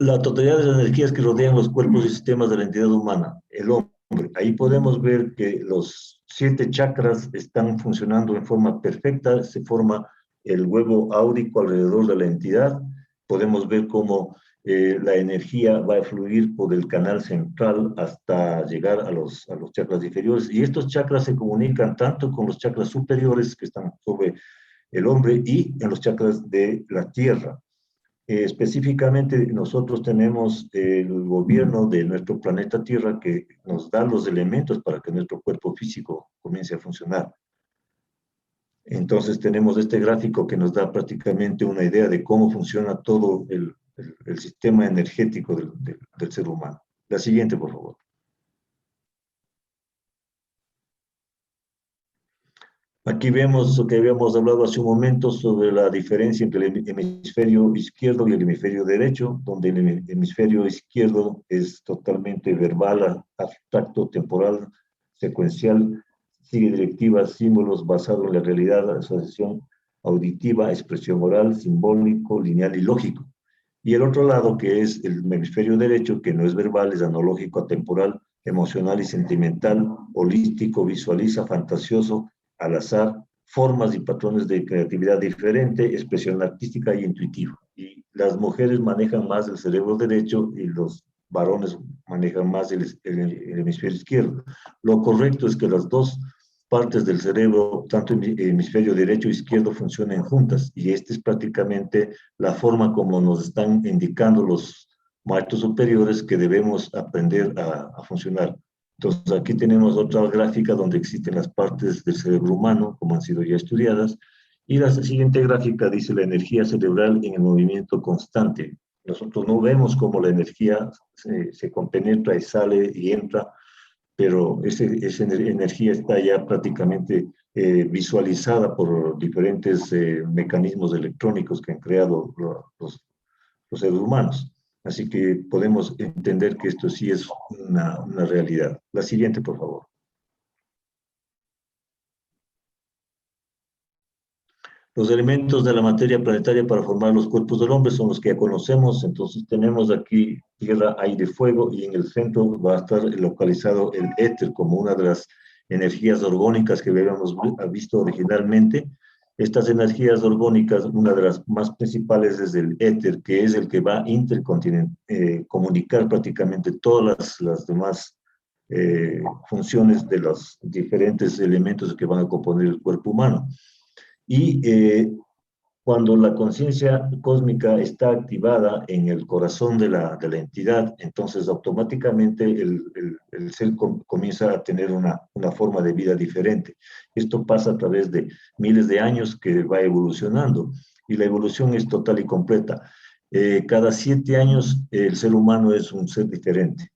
La totalidad de las energías que rodean los cuerpos y sistemas de la entidad humana, el hombre. Ahí podemos ver que los 7 chakras están funcionando en forma perfecta, se forma el huevo áurico alrededor de la entidad. Podemos ver cómo la energía va a fluir por el canal central hasta llegar a los chakras inferiores. Y estos chakras se comunican tanto con los chakras superiores que están sobre el hombre y en los chakras de la tierra. Específicamente, nosotros tenemos el gobierno de nuestro planeta Tierra que nos da los elementos para que nuestro cuerpo físico comience a funcionar. Entonces, tenemos este gráfico que nos da prácticamente una idea de cómo funciona todo el sistema energético del ser humano. La siguiente, por favor. Aquí vemos lo que habíamos hablado hace un momento sobre la diferencia entre el hemisferio izquierdo y el hemisferio derecho, donde el hemisferio izquierdo es totalmente verbal, abstracto, temporal, secuencial, sigue directivas, símbolos basado en la realidad, asociación auditiva, expresión oral, simbólico, lineal y lógico. Y el otro lado, que es el hemisferio derecho, que no es verbal, es analógico, atemporal, emocional y sentimental, holístico, visualiza, fantasioso, al azar, formas y patrones de creatividad diferente, expresión artística y intuitiva. Y las mujeres manejan más el cerebro derecho y los varones manejan más el hemisferio izquierdo. Lo correcto es que las dos partes del cerebro, tanto el hemisferio derecho e izquierdo, funcionen juntas. Y esta es prácticamente la forma como nos están indicando los maestros superiores que debemos aprender a funcionar. Entonces, aquí tenemos otra gráfica donde existen las partes del cerebro humano, como han sido ya estudiadas, y la siguiente gráfica dice la energía cerebral en el movimiento constante. Nosotros no vemos cómo la energía se compenetra y sale y entra, pero esa energía está ya prácticamente visualizada por diferentes mecanismos electrónicos que han creado los seres humanos. Así que podemos entender que esto sí es una realidad. La siguiente, por favor. Los elementos de la materia planetaria para formar los cuerpos del hombre son los que ya conocemos. Entonces tenemos aquí tierra, aire, fuego, y en el centro va a estar localizado el éter como una de las energías orgónicas que habíamos visto originalmente. Estas energías orgónicas, una de las más principales es el éter, que es el que va a comunicar prácticamente todas las demás funciones de los diferentes elementos que van a componer el cuerpo humano. Y cuando la conciencia cósmica está activada en el corazón de la entidad, entonces automáticamente el ser comienza a tener una forma de vida diferente. Esto pasa a través de miles de años que va evolucionando, y la evolución es total y completa. Cada 7 años el ser humano es un ser diferente,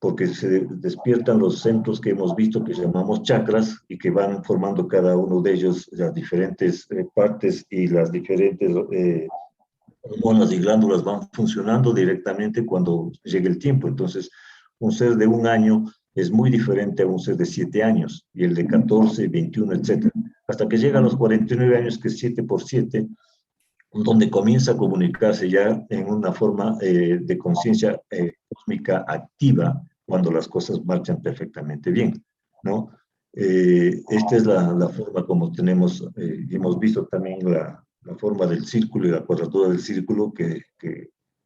porque se despiertan los centros que hemos visto que llamamos chakras y que van formando cada uno de ellos las diferentes partes, y las diferentes hormonas y glándulas van funcionando directamente cuando llegue el tiempo. Entonces, un ser de 1 año es muy diferente a un ser de 7 años, y el de 14, 21, etc. Hasta que llega a los 49 años, que es 7 por 7, donde comienza a comunicarse ya en una forma de conciencia cósmica activa, cuando las cosas marchan perfectamente bien, ¿no? Esta es la forma como tenemos, hemos visto también la forma del círculo y la cuadratura del círculo, que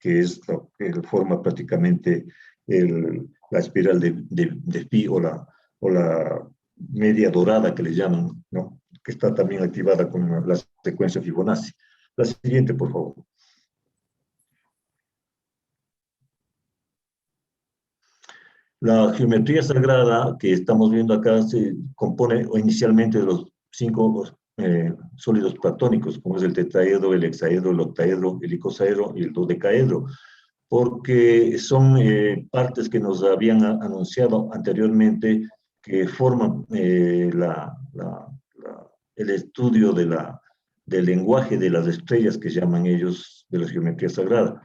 es lo que forma prácticamente la espiral de Pi, o la media dorada que le llaman, ¿no? Que está también activada con la secuencia Fibonacci. La siguiente, por favor. La geometría sagrada que estamos viendo acá se compone inicialmente de los 5 sólidos platónicos, como es el tetraedro, el hexaedro, el octaedro, el icosaedro y el dodecaedro, porque son partes que nos habían anunciado anteriormente, que forman el estudio del lenguaje de las estrellas, que llaman ellos, de la geometría sagrada.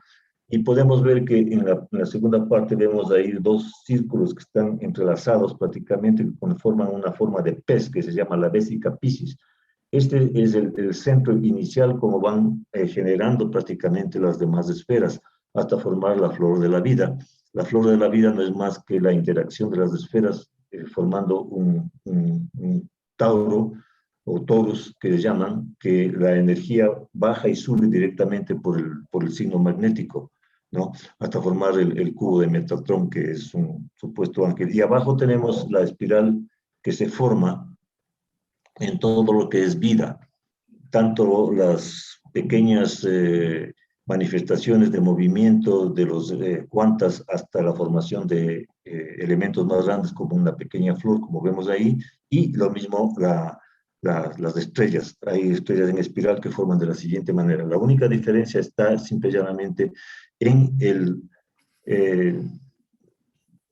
Y podemos ver que en la segunda parte vemos ahí 2 círculos que están entrelazados prácticamente, que forman una forma de pez que se llama la vésica Piscis. Este es el centro inicial, como van generando prácticamente las demás esferas. hasta formar la flor de la vida. La flor de la vida no es más que la interacción de las esferas formando un tauro o torus que le llaman, que la energía baja y sube directamente por el signo magnético, ¿no? Hasta formar el cubo de Metatron, que es un supuesto ángel. Y abajo tenemos la espiral que se forma en todo lo que es vida, tanto las pequeñas manifestaciones de movimiento de los cuantas hasta la formación de elementos más grandes como una pequeña flor, como vemos ahí, y lo mismo las estrellas. Hay estrellas en espiral que forman de la siguiente manera. La única diferencia está simple y llanamente en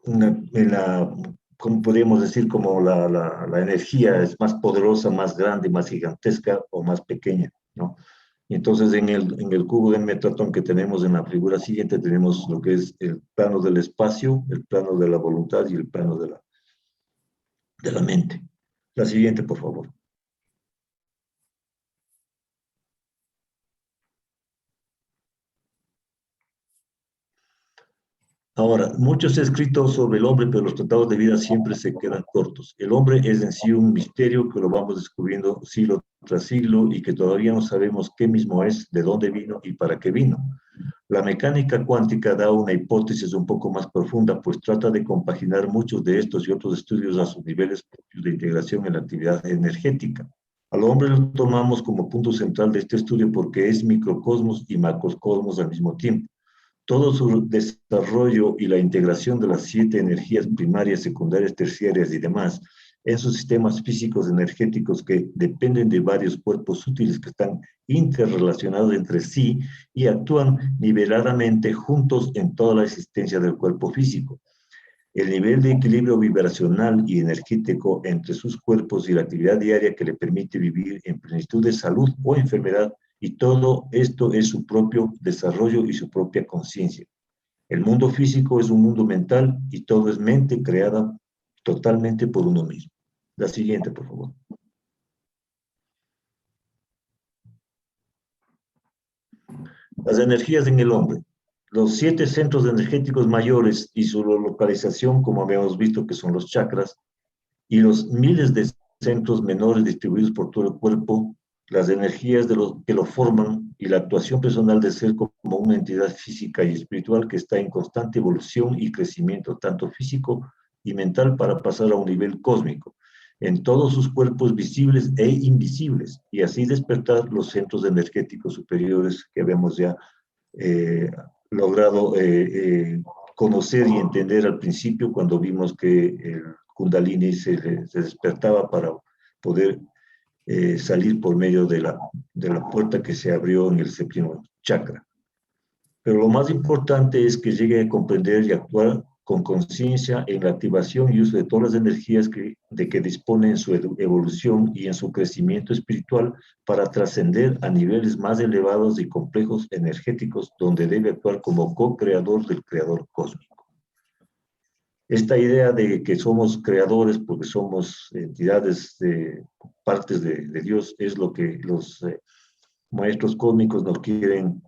en la, como podríamos decir, como la energía es más poderosa, más grande, más gigantesca o más pequeña, ¿no? Y entonces en el cubo de Metatron que tenemos en la figura siguiente tenemos lo que es el plano del espacio, el plano de la voluntad y el plano de la mente. La siguiente, por favor. Ahora, mucho se ha escrito sobre el hombre, pero los tratados de vida siempre se quedan cortos. El hombre es en sí un misterio que lo vamos descubriendo siglo tras siglo y que todavía no sabemos qué mismo es, de dónde vino y para qué vino. La mecánica cuántica da una hipótesis un poco más profunda, pues trata de compaginar muchos de estos y otros estudios a sus niveles propios de integración en la actividad energética. Al hombre lo tomamos como punto central de este estudio porque es microcosmos y macrocosmos al mismo tiempo. Todo su desarrollo y la integración de las 7 energías primarias, secundarias, terciarias y demás en sus sistemas físicos energéticos que dependen de varios cuerpos útiles que están interrelacionados entre sí y actúan niveladamente juntos en toda la existencia del cuerpo físico. El nivel de equilibrio vibracional y energético entre sus cuerpos y la actividad diaria que le permite vivir en plenitud de salud o enfermedad, y todo esto es su propio desarrollo y su propia conciencia. El mundo físico es un mundo mental y todo es mente creada totalmente por uno mismo. La siguiente, por favor. Las energías en el hombre. Los 7 centros energéticos mayores y su localización, como habíamos visto que son los chakras, y los miles de centros menores distribuidos por todo el cuerpo, las energías que lo forman y la actuación personal del ser como una entidad física y espiritual que está en constante evolución y crecimiento, tanto físico y mental, para pasar a un nivel cósmico, en todos sus cuerpos visibles e invisibles, y así despertar los centros energéticos superiores que habíamos ya eh, logrado conocer y entender al principio cuando vimos que el Kundalini se despertaba para poder salir por medio de la puerta que se abrió en el séptimo chakra. Pero lo más importante es que llegue a comprender y actuar con conciencia en la activación y uso de todas las energías de que dispone en su evolución y en su crecimiento espiritual para trascender a niveles más elevados y complejos energéticos, donde debe actuar como co-creador del creador cósmico. Esta idea de que somos creadores porque somos entidades, partes de Dios, es lo que los maestros cósmicos nos quieren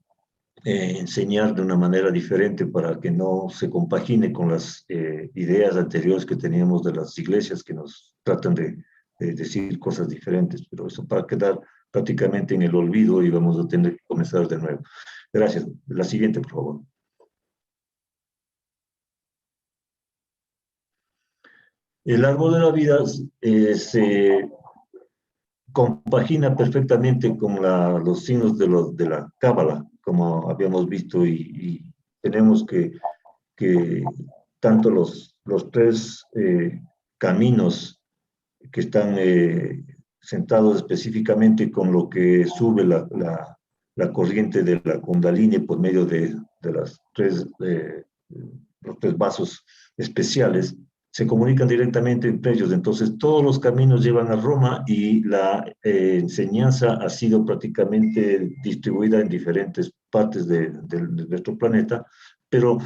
enseñar de una manera diferente para que no se compagine con las ideas anteriores que teníamos de las iglesias que nos tratan de decir cosas diferentes, pero eso para quedar prácticamente en el olvido y vamos a tener que comenzar de nuevo. Gracias. La siguiente, por favor. El árbol de la vida se compagina perfectamente con los signos de la Cábala, como habíamos visto, y tenemos que tanto los 3 caminos que están sentados específicamente con lo que sube la corriente de la Kundalini por medio de los 3 vasos especiales, se comunican directamente entre ellos. Entonces, todos los caminos llevan a Roma y la enseñanza ha sido prácticamente distribuida en diferentes partes de nuestro planeta, pero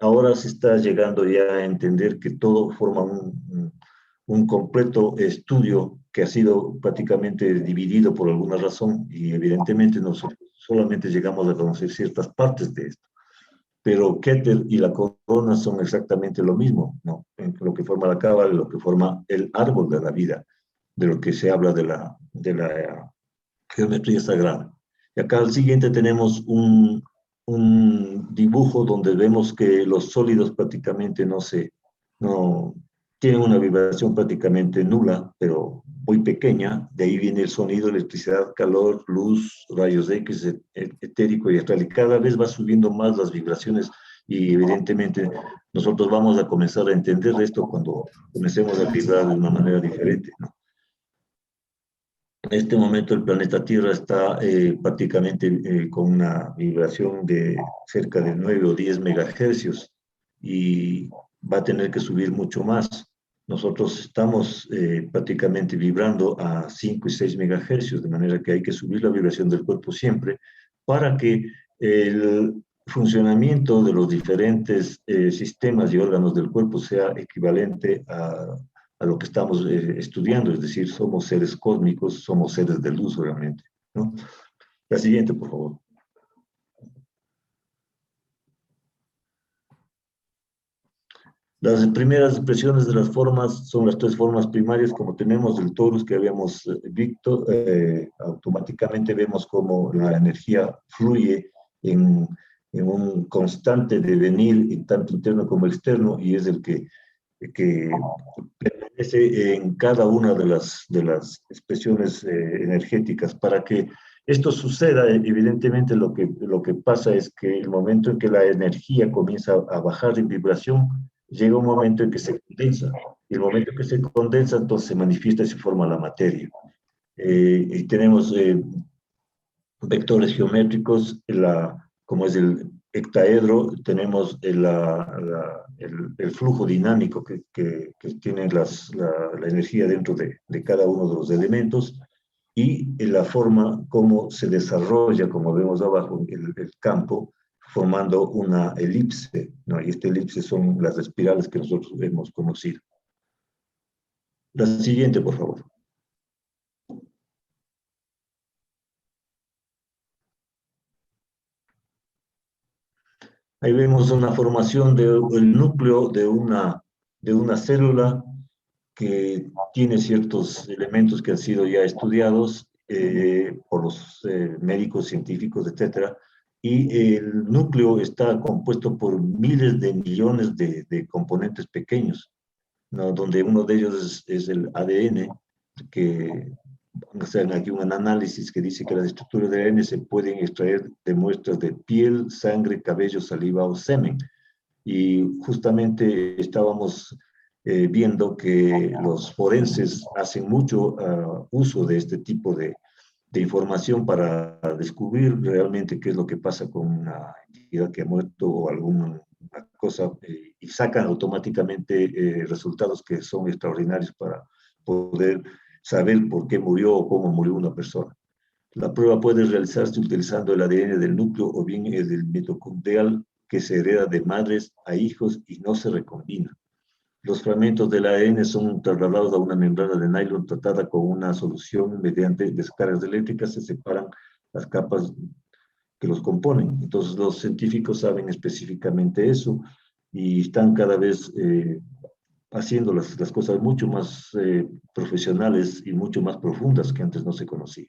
ahora se está llegando ya a entender que todo forma un completo estudio que ha sido prácticamente dividido por alguna razón y evidentemente nosotros solamente llegamos a conocer ciertas partes de esto. pero Keter y la corona son exactamente lo mismo, ¿no? En lo que forma la cábala, lo que forma el árbol de la vida, de lo que se habla de la geometría sagrada. Y acá al siguiente tenemos un dibujo donde vemos que los sólidos prácticamente no tienen una vibración prácticamente nula, pero muy pequeña. De ahí viene el sonido, electricidad, calor, luz, rayos X, etérico y astral. Y cada vez va subiendo más las vibraciones y evidentemente nosotros vamos a comenzar a entender esto cuando comencemos a vibrar de una manera diferente, ¿no? En este momento el planeta Tierra está prácticamente con una vibración de cerca de 9 o 10 megahercios y va a tener que subir mucho más. Nosotros estamos prácticamente vibrando a 5 y 6 megahercios, de manera que hay que subir la vibración del cuerpo siempre para que el funcionamiento de los diferentes sistemas y órganos del cuerpo sea equivalente a lo que estamos estudiando, es decir, somos seres cósmicos, somos seres de luz realmente, ¿no? La siguiente, por favor. Las primeras expresiones de las formas son las tres formas primarias, como tenemos el torus que habíamos visto, automáticamente vemos como la energía fluye en un constante devenir, tanto interno como externo, y es el que permanece en cada una de las expresiones energéticas. Para que esto suceda, evidentemente lo que pasa es que el momento en que la energía comienza a bajar en vibración, llega un momento en que se condensa. Y el momento en que se condensa, entonces se manifiesta y se forma la materia. Y tenemos vectores geométricos, como es el hectaedro, tenemos el flujo dinámico que tiene la energía dentro de cada uno de los elementos y la forma como se desarrolla, como vemos abajo, el campo, formando una elipse, ¿no? Y esta elipse son las espirales que nosotros hemos conocido. La siguiente, por favor. Ahí vemos una formación del núcleo de una célula que tiene ciertos elementos que han sido ya estudiados por los médicos, científicos, etcétera. Y el núcleo está compuesto por miles de millones de componentes pequeños, ¿no? Donde uno de ellos es el ADN, que hacer aquí un análisis que dice que las estructuras de ADN se pueden extraer de muestras de piel, sangre, cabello, saliva o semen. Y justamente estábamos viendo que los forenses hacen mucho uso de este tipo de información para descubrir realmente qué es lo que pasa con una entidad que ha muerto o alguna cosa y sacan automáticamente resultados que son extraordinarios para poder saber por qué murió o cómo murió una persona. La prueba puede realizarse utilizando el ADN del núcleo o bien el del mitocondrial que se hereda de madres a hijos y no se recombina. Los fragmentos del ADN son trasladados a una membrana de nylon tratada con una solución mediante descargas eléctricas, se separan las capas que los componen. Entonces los científicos saben específicamente eso y están cada vez haciendo las cosas mucho más profesionales y mucho más profundas que antes no se conocía.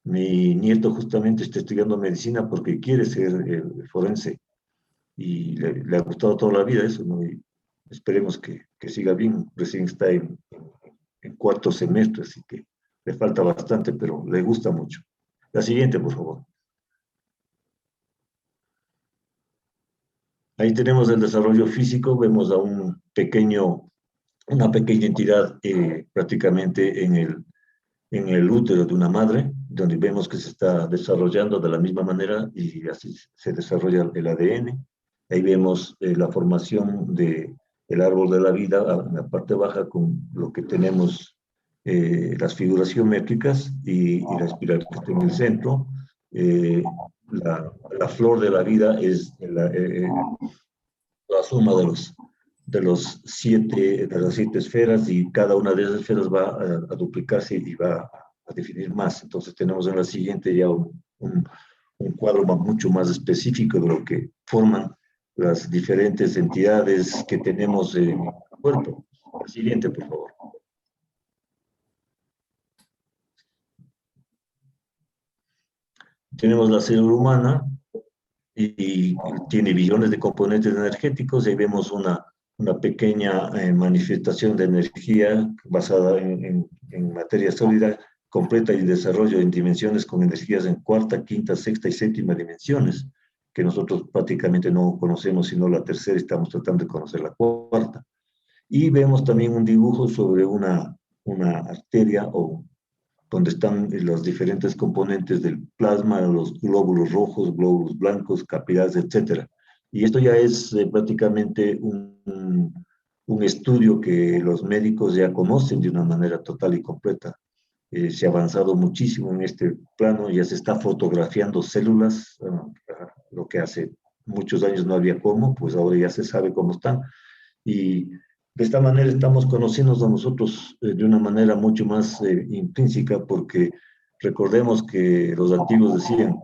Mi nieto justamente está estudiando medicina porque quiere ser forense y le ha gustado toda la vida eso, ¿no? Y esperemos que siga bien. Recién está en cuarto semestre, así que le falta bastante, pero le gusta mucho. La siguiente, por favor. Ahí tenemos el desarrollo físico, vemos a una pequeña entidad prácticamente en el útero de una madre, donde vemos que se está desarrollando de la misma manera y así se desarrolla el ADN. Ahí vemos la formación del árbol de la vida en la parte baja con lo que tenemos las figuras geométricas y la espiral que está en el centro. La flor de la vida es la suma de las siete esferas y cada una de esas esferas va a duplicarse y va a definir más. Entonces tenemos en la siguiente ya un cuadro mucho más específico de lo que forman las diferentes entidades que tenemos en el cuerpo. La siguiente, por favor. Tenemos la célula humana y tiene billones de componentes energéticos, y ahí vemos una pequeña manifestación de energía basada en materia sólida, completa y en desarrollo en dimensiones con energías en cuarta, quinta, sexta y séptima dimensiones, que nosotros prácticamente no conocemos, sino la tercera, y estamos tratando de conocer la cuarta. Y vemos también un dibujo sobre una arteria o donde están los diferentes componentes del plasma, los glóbulos rojos, glóbulos blancos, capilares, etcétera. Y esto ya es prácticamente un estudio que los médicos ya conocen de una manera total y completa. Se ha avanzado muchísimo en este plano, ya se está fotografiando células, lo que hace muchos años no había cómo, pues ahora ya se sabe cómo están. Y de esta manera estamos conociéndonos a nosotros de una manera mucho más intrínseca, porque recordemos que los antiguos decían,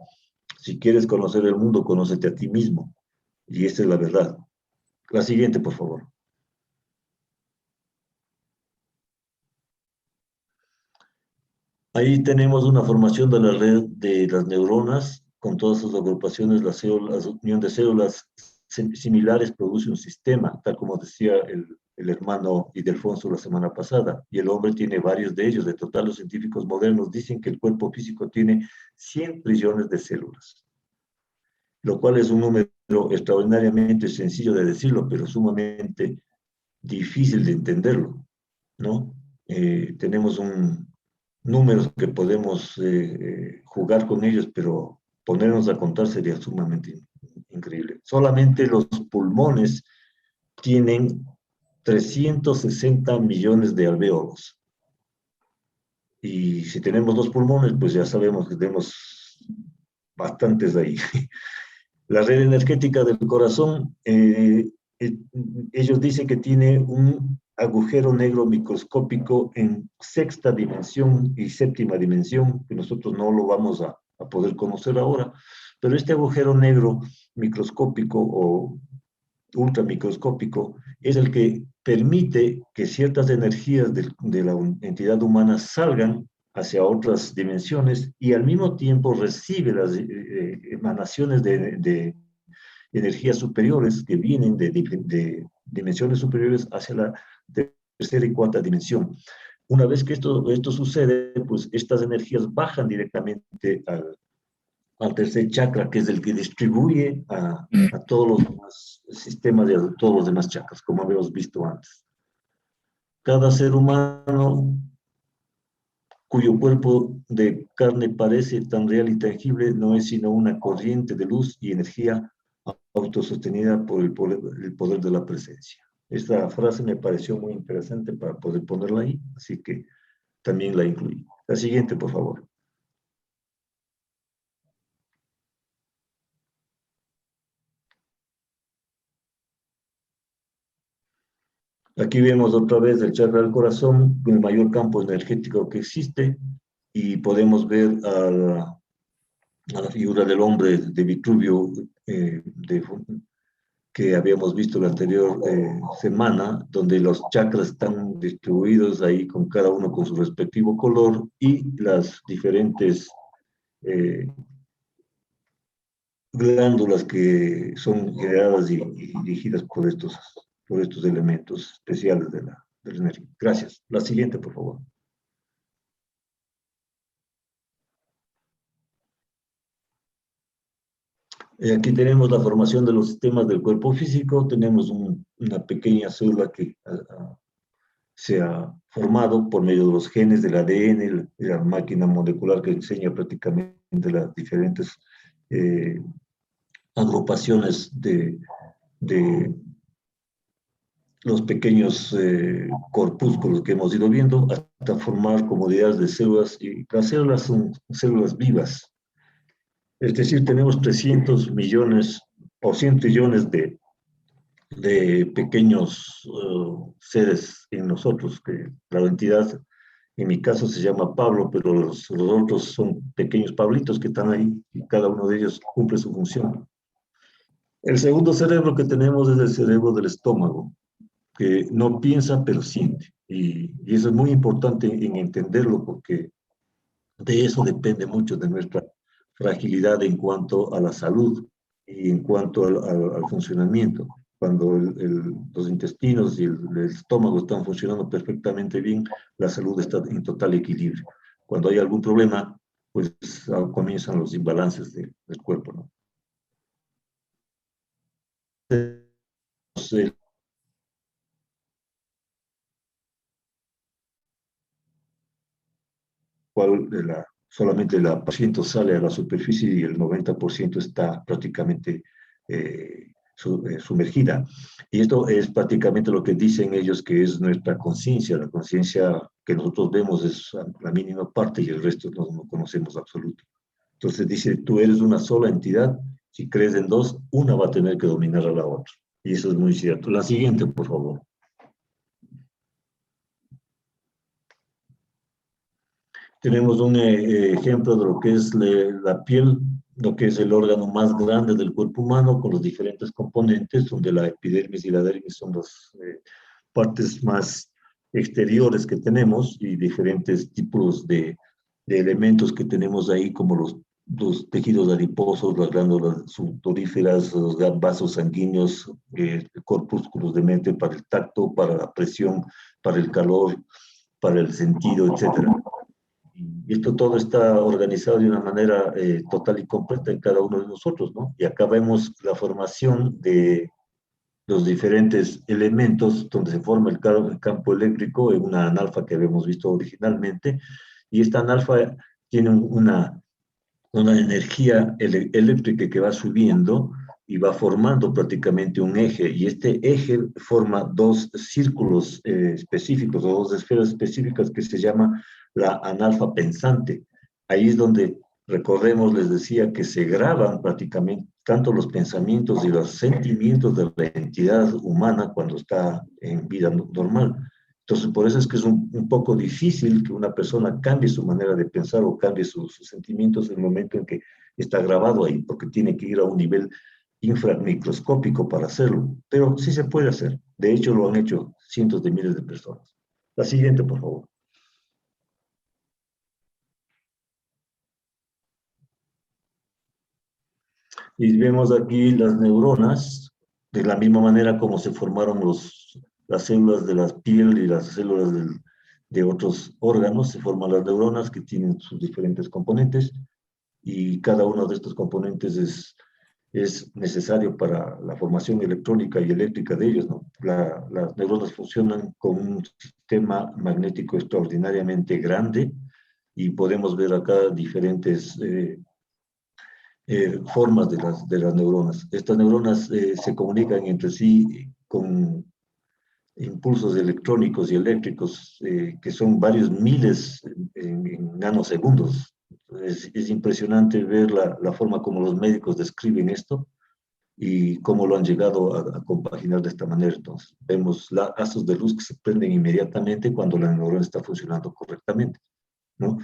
si quieres conocer el mundo, conócete a ti mismo. Y esta es la verdad. La siguiente, por favor. Ahí tenemos una formación de la red de las neuronas, con todas sus agrupaciones, las células, unión de células similares produce un sistema, tal como decía el hermano Ildefonso la semana pasada, y el hombre tiene varios de ellos. De total, los científicos modernos dicen que el cuerpo físico tiene 100 trillones de células, lo cual es un número extraordinariamente sencillo de decirlo, pero sumamente difícil de entenderlo, ¿no? Tenemos números que podemos jugar con ellos, pero ponernos a contar sería sumamente increíble. Solamente los pulmones tienen 360 millones de alvéolos. Y si tenemos dos pulmones, pues ya sabemos que tenemos bastantes ahí. La red energética del corazón, ellos dicen que tiene un agujero negro microscópico en sexta dimensión y séptima dimensión, que nosotros no lo vamos a poder conocer ahora, pero este agujero negro microscópico o ultramicroscópico es el que permite que ciertas energías de la entidad humana salgan hacia otras dimensiones, y al mismo tiempo recibe las emanaciones de energías superiores que vienen de dimensiones superiores hacia la tercera y cuarta dimensión. Una vez que esto sucede, pues estas energías bajan directamente al tercer chakra, que es el que distribuye a todos los demás sistemas y a todos los demás chakras, como habíamos visto antes. Cada ser humano cuyo cuerpo de carne parece tan real y tangible no es sino una corriente de luz y energía autosostenida por el poder de la presencia. Esta frase me pareció muy interesante para poder ponerla ahí, así que también la incluí. La siguiente, por favor. Aquí vemos otra vez el chakra del corazón, el mayor campo energético que existe, y podemos ver a la figura del hombre de Vitruvio, que habíamos visto la anterior semana, donde los chakras están distribuidos ahí con cada uno con su respectivo color, y las diferentes glándulas que son generadas y dirigidas por estos elementos especiales de la energía. Gracias. La siguiente, por favor. Aquí tenemos la formación de los sistemas del cuerpo físico. Tenemos una pequeña célula que se ha formado por medio de los genes, del ADN, la máquina molecular que enseña prácticamente las diferentes agrupaciones de los pequeños corpúsculos que hemos ido viendo, hasta formar comunidades de células, y las células son células vivas. Es decir, tenemos 300 millones o 100 trillones de pequeños seres en nosotros, que la entidad, en mi caso, se llama Pablo, pero los otros son pequeños Pablitos que están ahí, y cada uno de ellos cumple su función. El segundo cerebro que tenemos es el cerebro del estómago, que no piensa pero siente. Y eso es muy importante en entenderlo porque de eso depende mucho de nuestra fragilidad en cuanto a la salud y en cuanto al funcionamiento. Cuando los intestinos y el estómago están funcionando perfectamente bien, la salud está en total equilibrio. Cuando hay algún problema, pues comienzan los imbalances del cuerpo, ¿no? Entonces, solamente la paciente sale a la superficie y el 90% está prácticamente sumergida. Y esto es prácticamente lo que dicen ellos que es nuestra conciencia. La conciencia que nosotros vemos es la mínima parte y el resto no conocemos absoluto. Entonces dice, tú eres una sola entidad, si crees en dos, una va a tener que dominar a la otra. Y eso es muy cierto. La siguiente, por favor. Tenemos un ejemplo de lo que es la piel, lo que es el órgano más grande del cuerpo humano, con los diferentes componentes, donde la epidermis y la dermis son las partes más exteriores que tenemos y diferentes tipos de elementos que tenemos ahí, como los tejidos adiposos, las glándulas sudoríferas, los vasos sanguíneos, corpúsculos de mente para el tacto, para la presión, para el calor, para el sentido, etcétera. Y esto todo está organizado de una manera total y completa en cada uno de nosotros, ¿no? Y acá vemos la formación de los diferentes elementos donde se forma el campo eléctrico en una analfa que habíamos visto originalmente. Y esta analfa tiene una energía eléctrica que va subiendo y va formando prácticamente un eje, y este eje forma dos círculos específicos o dos esferas específicas que se llama la analfa pensante. Ahí es donde recorremos, les decía, que se graban prácticamente tanto los pensamientos y los sentimientos de la entidad humana cuando está en vida normal. Entonces, por eso es que es un poco difícil que una persona cambie su manera de pensar o cambie sus sentimientos en el momento en que está grabado ahí, porque tiene que ir a un nivel inframicroscópico para hacerlo. Pero sí se puede hacer. De hecho, lo han hecho cientos de miles de personas. La siguiente, por favor. Y vemos aquí las neuronas, de la misma manera como se formaron las células de la piel y las células de otros órganos, se forman las neuronas que tienen sus diferentes componentes y cada uno de estos componentes es necesario para la formación electrónica y eléctrica de ellos, ¿no? Las neuronas funcionan con un sistema magnético extraordinariamente grande y podemos ver acá diferentes formas de las neuronas. Estas neuronas se comunican entre sí con impulsos electrónicos y eléctricos que son varios miles en nanosegundos. Es impresionante ver la forma como los médicos describen esto y cómo lo han llegado a compaginar de esta manera. Entonces, vemos lazos de luz que se prenden inmediatamente cuando la neurona está funcionando correctamente, ¿no?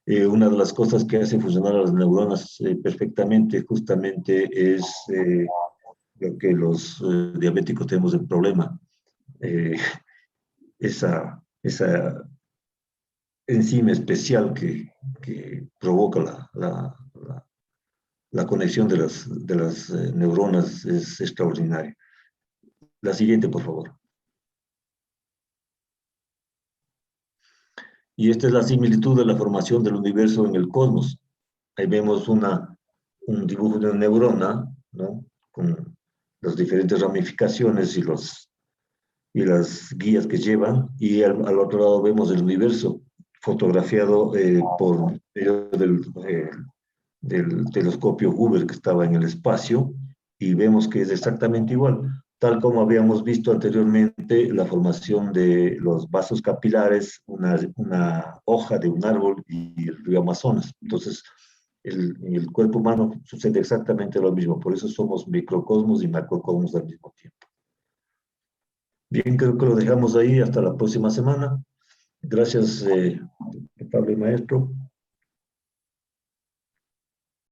Una de las cosas que hace funcionar a las neuronas perfectamente justamente es lo que los diabéticos tenemos el problema, eh, esa enzima especial que provoca la conexión de las neuronas es extraordinaria. La siguiente, por favor. Y esta es la similitud de la formación del universo en el cosmos. Ahí vemos un dibujo de una neurona, ¿no? Con las diferentes ramificaciones y las guías que llevan, y al otro lado vemos el universo fotografiado por medio del telescopio Hubble que estaba en el espacio, y vemos que es exactamente igual, tal como habíamos visto anteriormente la formación de los vasos capilares, una hoja de un árbol y el río Amazonas. Entonces, en el cuerpo humano sucede exactamente lo mismo, por eso somos microcosmos y macrocosmos al mismo tiempo. Bien, creo que lo dejamos ahí hasta la próxima semana. Gracias, Pablo y maestro.